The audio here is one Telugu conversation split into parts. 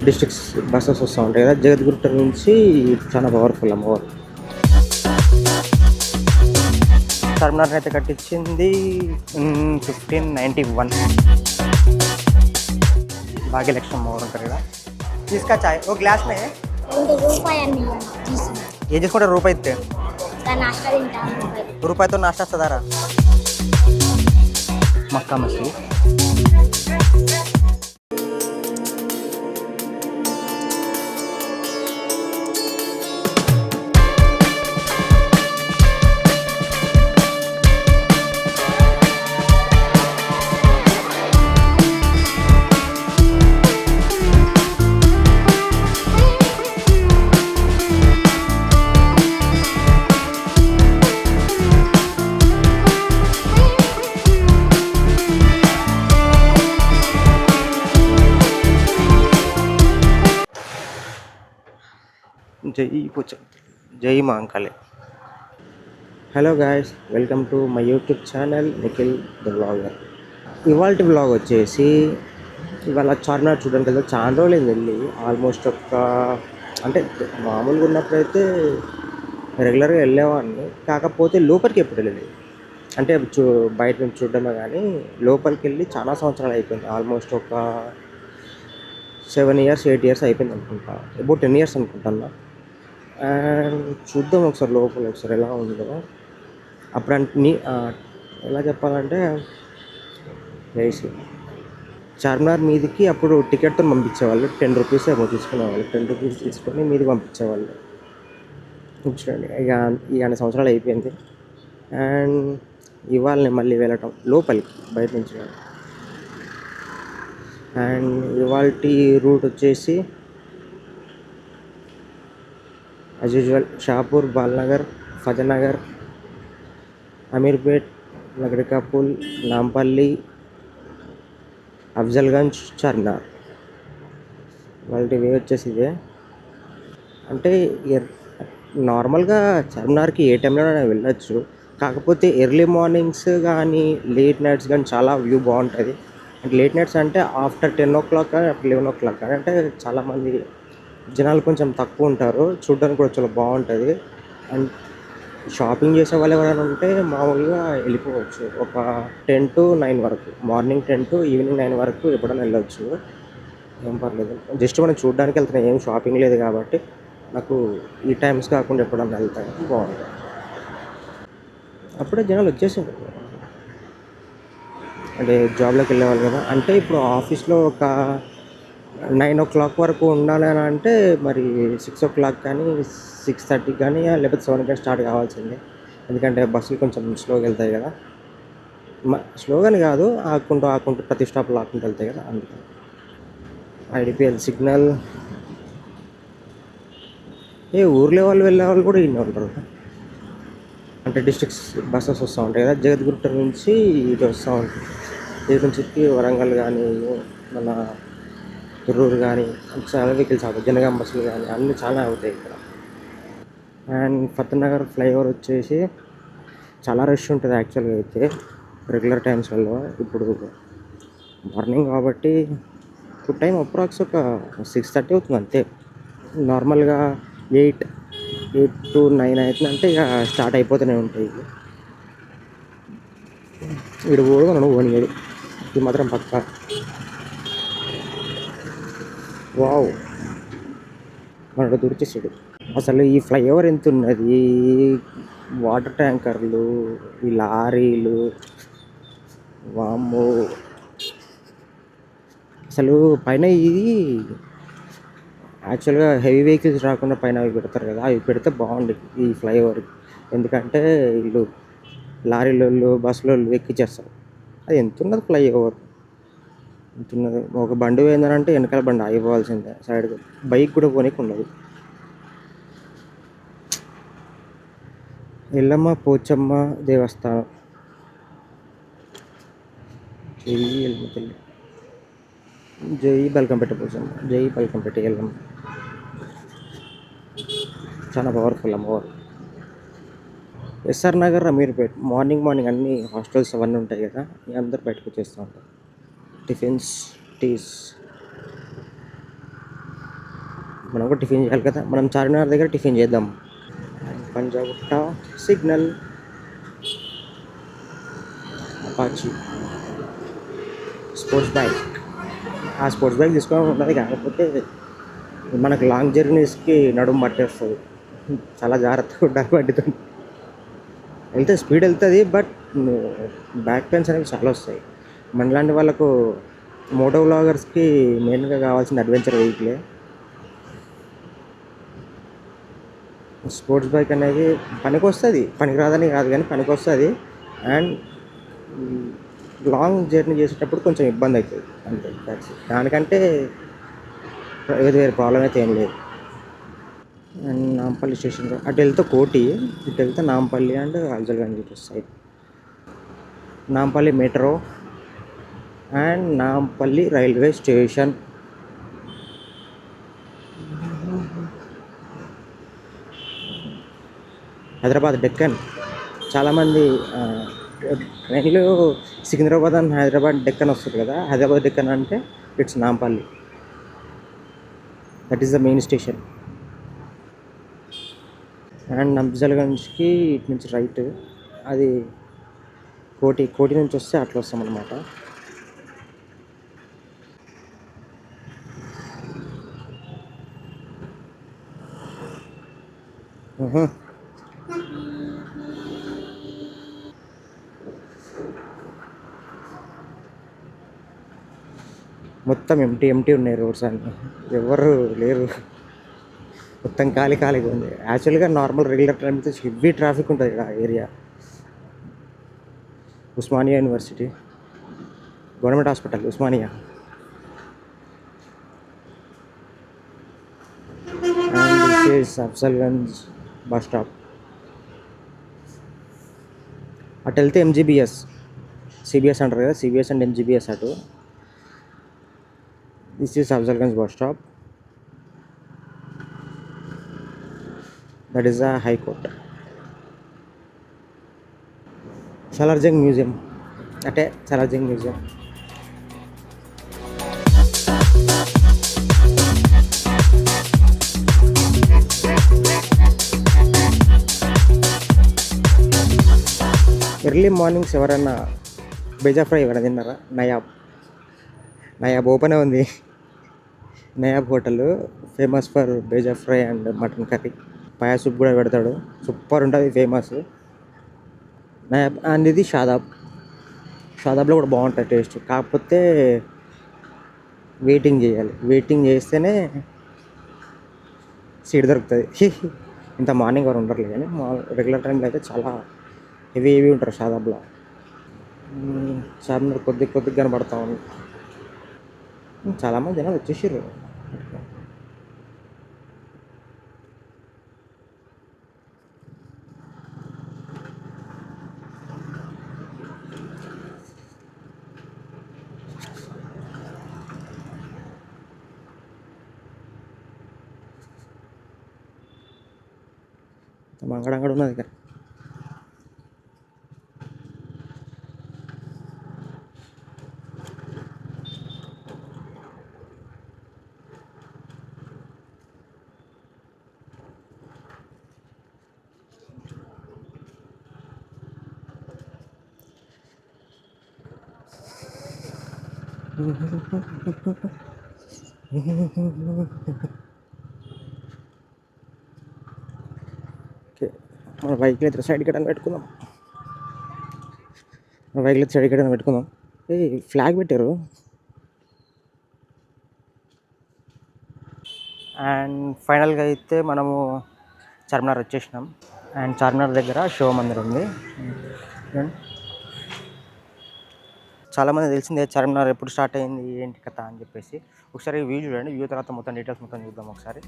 డిస్ట్రిక్ట్స్ బస్సెస్ వస్తూ ఉంటాయి కదా, జగద్గుట్ట నుంచి చాలా పవర్ఫుల్ అమ్మవారు. చార్మినార్ అయితే కట్టించింది 1591. భాగ్యలక్ష్మి అమ్మవారు ఉంటారు కదా. తీసుకా చాయ్ ఓ గ్లాస్ మే ఏం చేసుకుంటారు? రూపాయి ఇస్తే రూపాయితో నాష్టా వస్తుందారా? మక్కా మసీద్. జై పూచ, జై Mankali. Hello guys, welcome to my YouTube channel Nikhil the blogger. ఇవాళ బ్లాగ్ వచ్చేసి ఇవాళ చార్మినార్ చూడడానికి వెళ్తే చాలా రోజులు వెళ్ళి ఆల్మోస్ట్ అంటే మామూలుగా ఉన్నప్పుడైతే రెగ్యులర్గా వెళ్ళేవాడిని, కాకపోతే లోపలికి ఎప్పుడు వెళ్ళలేదు. అంటే బయట నుంచి చూడడమే కానీ లోపలికి వెళ్ళి చాలా సంవత్సరాలు అయిపోయింది. ఆల్మోస్ట్ 7 years 8 years అయిపోయింది అనుకుంటా, అబౌట్ 10 years అనుకుంటాను. అండ్ చూద్దాం ఒకసారి లోపల ఒకసారి ఎలా ఉందో. అప్పుడు ఎలా చెప్పాలంటే వేసి చార్మినార్ మీదికి అప్పుడు టికెట్తో పంపించేవాళ్ళు. 10 రూపీస్ ఏమో తీసుకునేవాళ్ళు. 10 రూపీస్ తీసుకొని మీదికి పంపించేవాళ్ళు. చూడండి, ఇక అన్ని సంవత్సరాలు అయిపోయింది. అండ్ ఇవాళ మళ్ళీ వెళ్ళటం లోపలికి బయట నుంచి. అండ్ ఇవాళ రూట్ వచ్చేసి యాజ్ యూజువల్ షాపూర్, బాల్నగర్, ఫజనగర్, అమీర్పేట్, నగరికాపూల్, నాంపల్లి, అఫ్జల్గంజ్, చార్మినార్. వాళ్ళ వే వచ్చేసి ఇదే. అంటే నార్మల్గా చార్మినార్కి ఏ టైంలోనే వెళ్ళొచ్చు, కాకపోతే ఎర్లీ మార్నింగ్స్ కానీ లేట్ నైట్స్ కానీ చాలా వ్యూ బాగుంటుంది. అంటే లేట్ నైట్స్ అంటే ఆఫ్టర్ 10 o'clock కానీ ఆఫ్టర్ 11 o'clock కానీ, అంటే చాలామంది జనాలు కొంచెం తక్కువ ఉంటారు, చూడడానికి కూడా చాలా బాగుంటుంది. అండ్ షాపింగ్ చేసే వాళ్ళు ఎవరైనా ఉంటే మామూలుగా వెళ్ళిపోవచ్చు. ఒక 10 to 9 వరకు, మార్నింగ్ 10 to ఈవినింగ్ 9 వరకు ఎప్పుడైనా వెళ్ళొచ్చు, ఏం పర్లేదు. జస్ట్ మనం చూడడానికి వెళ్తున్నాం, ఏం షాపింగ్ లేదు కాబట్టి నాకు ఈ టైమ్స్ కాకుండా ఎప్పుడన్నా వెళ్తాను బాగుంటుంది. అప్పుడే జనాలు వచ్చేసారు, అంటే జాబ్లోకి వెళ్ళేవాళ్ళు కదా. అంటే ఇప్పుడు ఆఫీస్లో ఒక 9 o'clock వరకు ఉండాలి అని అంటే మరి 6 o'clock కానీ 6:30 కానీ లేకపోతే 7 కానీ స్టార్ట్ కావాల్సిందే. ఎందుకంటే బస్సులు కొంచెం స్లోగా వెళ్తాయి కదా. స్లోగానే కాదు, ఆకుంటూ ప్రతి స్టాప్లో ఆకుంటూ వెళ్తాయి కదా, అందుకని. IDPL signal. ఊర్లో వాళ్ళు వెళ్ళే వాళ్ళు కూడా ఇన్ని ఉంటారు. అంటే డిస్ట్రిక్ట్స్ బస్సెస్ వస్తూ ఉంటాయి కదా, జగద్గుట్ట నుంచి ఇటు వస్తూ ఉంటాయి. ఇటు నుంచి వరంగల్ కానీ మన తుర్రూరు కానీ చాలా వెహికల్స్ అవుతాయి. జనగాం బస్సులు కానీ అన్నీ చాలా అవుతాయి ఇక్కడ. అండ్ ఫతేనగర్ ఫ్లైఓవర్ వచ్చేసి చాలా రష్ ఉంటుంది యాక్చువల్గా అయితే రెగ్యులర్ టైమ్స్లలో. ఇప్పుడు మార్నింగ్ కాబట్టి ఇప్పుడు టైం అప్రాక్స్ ఒక 6:30 అవుతుంది అంతే. నార్మల్గా 8 to 9 అవుతుందంటే ఇక స్టార్ట్ అయిపోతూనే ఉంటాయి. వీడు కూడా మనం పోనీయడు, ఇది మాత్రం పక్కా. వావ్, మనకు దొరికేసాడు. అసలు ఈ ఫ్లైఓవర్ ఎంత ఉన్నది, వాటర్ ట్యాంకర్లు, ఈ లారీలు, వామ్మో. అసలు పైన ఇది యాక్చువల్గా హెవీ వెహికల్స్ రాకుండా పైన అవి పెడతారు కదా, అవి పెడితే బాగుండేది ఈ ఫ్లైఓవర్. ఎందుకంటే వీళ్ళు లారీలు బస్సులు ఎక్కిచ్చేస్తారు. అది ఎంత ఉన్నది ఫ్లైఓవర్, ఎంత ఉన్నది. ఒక బండి పోయిందనంటే వెనకాల బండి ఆగిపోవాల్సిందే, సైడ్కి బైక్ కూడా పోనీకి ఉండదు. ఎల్లమ్మ పోచమ్మ దేవస్థానం. జై ఎల్లమ్మ తల్లి, జై బల్కంపేట పోచమ్మ, జై బల్కంపేట ఎల్లమ్మ. చాలా పవర్ఫుల్ అమ్మవారు. ఎస్ఆర్ నగర్, అమీర్పేట్. మార్నింగ్ అన్ని హాస్టల్స్ అవన్నీ ఉంటాయి కదా, అందరు బయటకు వచ్చేస్తూ ఉంటారు. Tiffins, teas. మనం కూడా టిఫిన్ చేయాలి కదా. మనం చార్మినార్ దగ్గర టిఫిన్ చేద్దాం. Panjagutta signal Apache sports bike. ఆ స్పోర్ట్స్ బైక్ తీసుకోవడం ఉన్నది, కాకపోతే మనకు లాంగ్ జర్నీస్కి నడుము పట్టేస్తుంది. చాలా జాగ్రత్తగా ఉండాలి బండితో. వెళ్తే స్పీడ్ వెళ్తుంది, బట్ బ్యాక్ పెయిన్స్ అనేవి చాలా వస్తాయి. మనలాంటి వాళ్ళకు మోటో వ్లాగర్స్కి మెయిన్గా కావాల్సిన అడ్వెంచర్ వెహికలే స్పోర్ట్స్ బైక్ అనేది. పనికి వస్తుంది, పనికి రాదని కాదు కానీ పనికి వస్తుంది. అండ్ లాంగ్ జర్నీ చేసేటప్పుడు కొంచెం ఇబ్బంది అవుతుంది అంతే. దానికంటే వేరే ప్రాబ్లం అయితే ఏం లేదు. అండ్ నాంపల్లి స్టేషన్ అటు వెళ్తే కోటి, ఇటు వెళ్తే నాంపల్లి అండ్ అఫ్జల్గంజ్ వస్తాయి. Nampally metro and Nampally railway station. Hyderabad Deccan. చాలామంది ట్రైన్లో సికింద్రాబాద్ అండ్ హైదరాబాద్ డెక్కన్ వస్తుంది కదా. హైదరాబాద్ డెక్కన్ అంటే it's Nampally. That is the main station. And అఫ్జల్గంజ్కి ఇటు నుంచి రైట్, అది కోటి నుంచి వస్తే అట్లా వస్తాం అన్నమాట. మొత్తం ఎంటీ ఉన్నాయి రోడ్స్ అన్నీ, ఎవరు లేరు. మొత్తం ఖాళీగా ఉంది. యాక్చువల్గా నార్మల్ రెగ్యులర్ టైంతో హెవీ ట్రాఫిక్ ఉంటుంది ఇక్కడ area. Osmania university, government hospital Osmania. And this is Afzalgunj bus stop. అటు వెళ్తే ఎంజీబీఎస్, సిబిఎస్ అంటారు కదా, సిబిఎస్ అండ్ ఎంజీబీఎస్ అటు. This is Afzalgunj bus stop. That is the high court. Salar Jung museum, అంటే సలార్జంగ్ మ్యూజియం. ఎర్లీ మార్నింగ్స్ ఎవరన్నా బేజా ఫ్రై ఎవరైనా తిన్నారా? నయాబ్ ఓపెనే ఉంది. Nayab hotel famous for bheja fry and mutton curry. Paya soup కూడా పెడతాడు, సూపర్ ఉంటుంది, ఫేమస్. నయాబ్ అండ్ ఇది షాదాబ్లో కూడా బాగుంటుంది టేస్ట్. కాకపోతే వెయిటింగ్ చేయాలి, వెయిటింగ్ చేస్తేనే సీట్ దొరుకుతుంది. ఇంత మార్నింగ్ ఎవరు ఉండరు కానీ రెగ్యులర్ టైంలో అయితే చాలా హెవీ ఉంటారు షాదాబ్లో. చార్మినార్ కొద్దిగా కనబడతా ఉంది. చాలామంది జనాలు వచ్చేసారు. అంగడంగడు ఉన్నది ఇక్కడ. ఓకే, మన బైక్లో అయితే సైడ్ కట్టని పెట్టుకుందాం. ఏ ఫ్లాగ్ పెట్టారు. అండ్ ఫైనల్గా అయితే మనము చార్మినార్ వచ్చేసినాం. అండ్ చార్మినార్ దగ్గర శివ మందిర్ ఉంది. చాలామంది తెలిసిందే చార్మినార్ ఎప్పుడు స్టార్ట్ అయింది ఏంటి కథ అని చెప్పేసి. ఒకసారి వ్యూ చూడండి, వ్యూ తర్వాత మొత్తం డీటెయిల్స్ మొత్తం చూద్దాం ఒకసారి.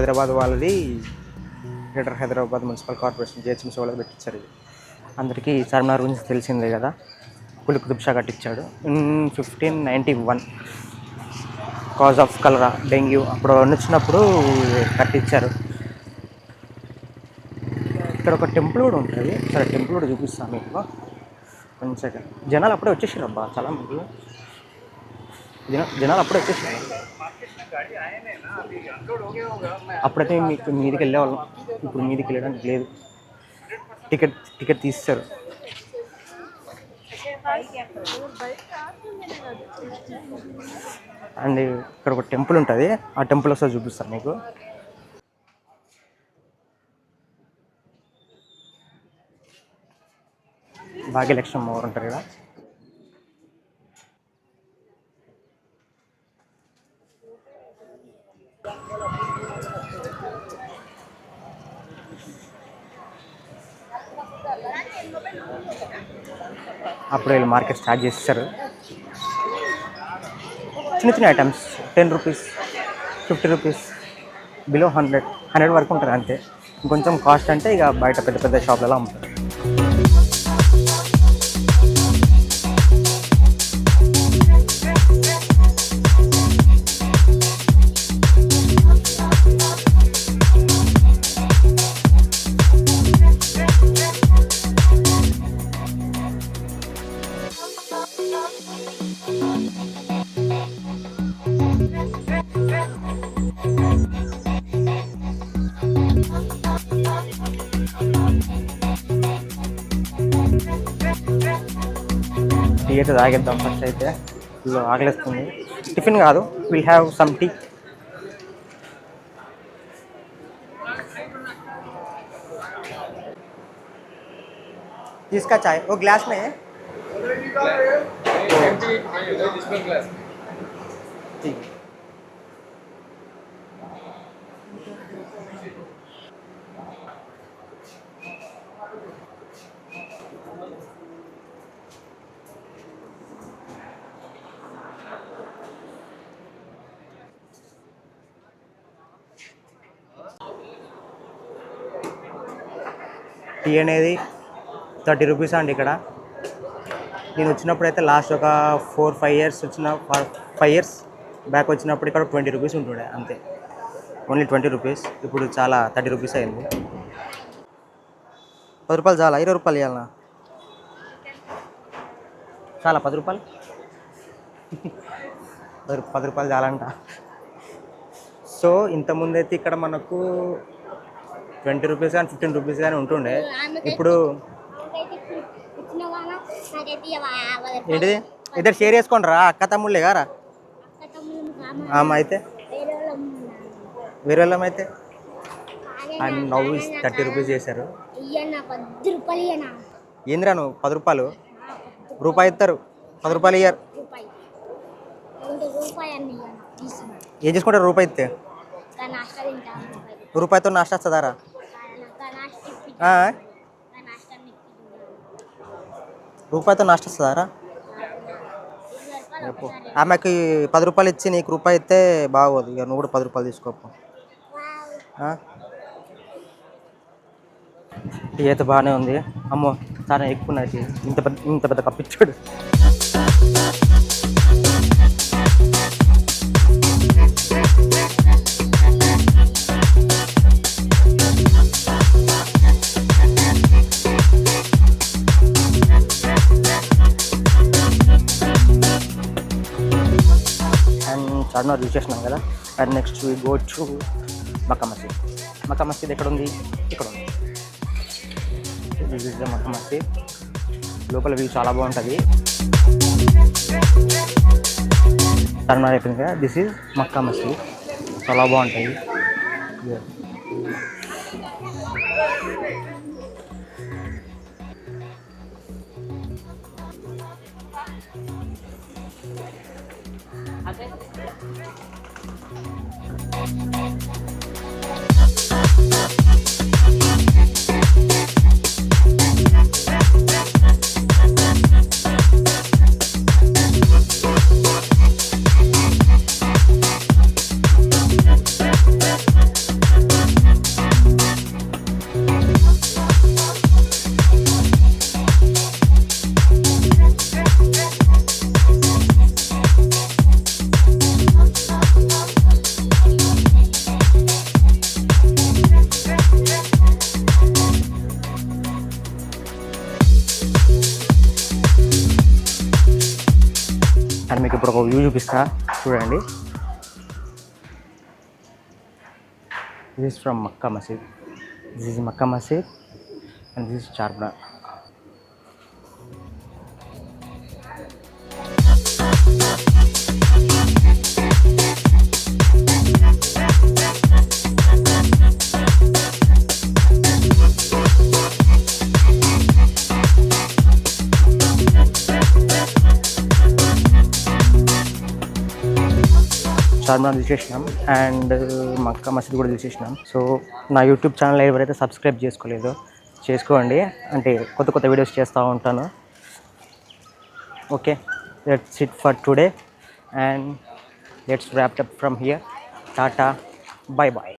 హైదరాబాద్ వాళ్ళది greater Hyderabad municipal corporation GHMC వాళ్ళది పెట్టించారు ఇది. అందరికీ చార్మినార్ గురించి తెలిసిందే కదా. కులి కుతుబ్ షా కట్టించాడు in 1591 cause of cholera dengue అప్పుడు వచ్చినప్పుడు కట్టించారు. ఇక్కడ ఒక టెంపుల్ కూడా ఉంటుంది. సరే టెంపుల్ కూడా చూపిస్తాను మీకు. 1 సెకండ్. జనాలు అప్పుడే వచ్చేసారు అబ్బా, చాలా మంది జనాలు అప్పుడే వచ్చేసారు. అప్పుడైతే మీకు మీదికి వెళ్ళేవాళ్ళం, ఇప్పుడు మీదికి వెళ్ళడానికి లేదు. టికెట్ తీస్తారు. అండ్ ఇక్కడ ఒక టెంపుల్ ఉంటుంది, ఆ టెంపుల్ వస్తే చూపిస్తాను మీకు. భాగ్యలక్ష్మి అమ్మవారు ఉంటారు కదా. అప్పుడు వీళ్ళు మార్కెట్ స్టార్ట్ చేస్తారు. చిన్న చిన్న ఐటమ్స్ 10 రూపీస్, 50 రూపీస్, బిలో 100 వరకు ఉంటుంది అంతే. ఇంకొంచెం కాస్ట్ అంటే ఇక బయట పెద్ద పెద్ద షాప్లలో అమ్ముతారు. టీ అయితే తాగేద్దాం ఫస్ట్. అయితే ఇల్లు ఆకలిస్తుంది. టిఫిన్ కాదు, విల్ హ్యావ్ సమ్ టీ. जिसका चाय वो ग्लास में है। ठीक है। టీ అనేది 30 రూపీస్ అండి ఇక్కడ. నేను వచ్చినప్పుడు అయితే లాస్ట్ ఒక 4-5 ఇయర్స్ 5 ఇయర్స్ బ్యాక్ వచ్చినప్పుడు ఇక్కడ 20 రూపీస్ ఉంటుండే అంతే, ఓన్లీ 20 రూపీస్. ఇప్పుడు చాలా 30 రూపీస్ అయింది. 10 రూపాయలు చాలా, 20 రూపాయలు ఇవ్వాలన్నా చాలా. 10 రూపాయలు 10 రూపాయలు చాలంట. సో ఇంతకుముందు అయితే ఇక్కడ మనకు 20 రూపీస్ కానీ 15 రూపీస్ కానీ ఉంటుండే. ఇప్పుడు ఏంటిది ఇద్దరు షేర్ చేసుకోండి రా, అక్క తమ్ముళ్ళే గారా. అయితే వేరే వాళ్ళం అయితే అండ్ నవ్వు 30 రూపీస్ చేశారు. ఏందిరా నువ్వు 10 రూపాయలు రూపాయి ఇస్తారు, 10 రూపాయలు ఇయ్యారు. ఏం చేసుకుంటారు రూపాయి ఇస్తే? రూపాయితో నాష్టా వస్తుందారా? రూపాయితో నాష్టా వస్తుందారా? ఆమెకి 10 రూపాయలు ఇచ్చి నీకు రూపాయి ఇస్తే బాగోదు. ఇక నువ్వు కూడా 10 రూపాయలు తీసుకోపో. టీ అయితే బాగానే ఉంది. అమ్మో చాలా ఎక్కువ ఉన్నది. ఇంత పెద్ద కప్పు ఇచ్చాడు. చార్మినార్ యూజ్ చేసినాం కదా. And next we go to Mecca Masjid. Mecca మసీద్ ఎక్కడ ఉంది? ఇక్కడ ఉంది. దిస్ ఇస్ ద మక్కా మసీద్. లోపల వ్యూ చాలా బాగుంటుంది. చార్మినార్ అయిపోయింది కదా. దిస్ ఈజ్ మక్కా మసీద్. చాలా బాగుంటుంది. అండ్ మీకు ఇప్పుడు ఒక వ్యూ చూపిస్తా చూడండి. దిస్ ఇస్ ఫ్రమ్ మక్కా మసీద్. This is Mecca Masjid and this is Charminar. Charminar చూసేసినాం అండ్ మక్కా మసీద్ కూడా చూసేసినాం. సో నా యూట్యూబ్ ఛానల్ ఎవరైతే సబ్స్క్రైబ్ చేసుకోలేదో చేసుకోండి, అంటే కొత్త కొత్త వీడియోస్ చేస్తూ ఉంటాను. Okay, that's it for today and let's wrap up from here. Tata, bye bye.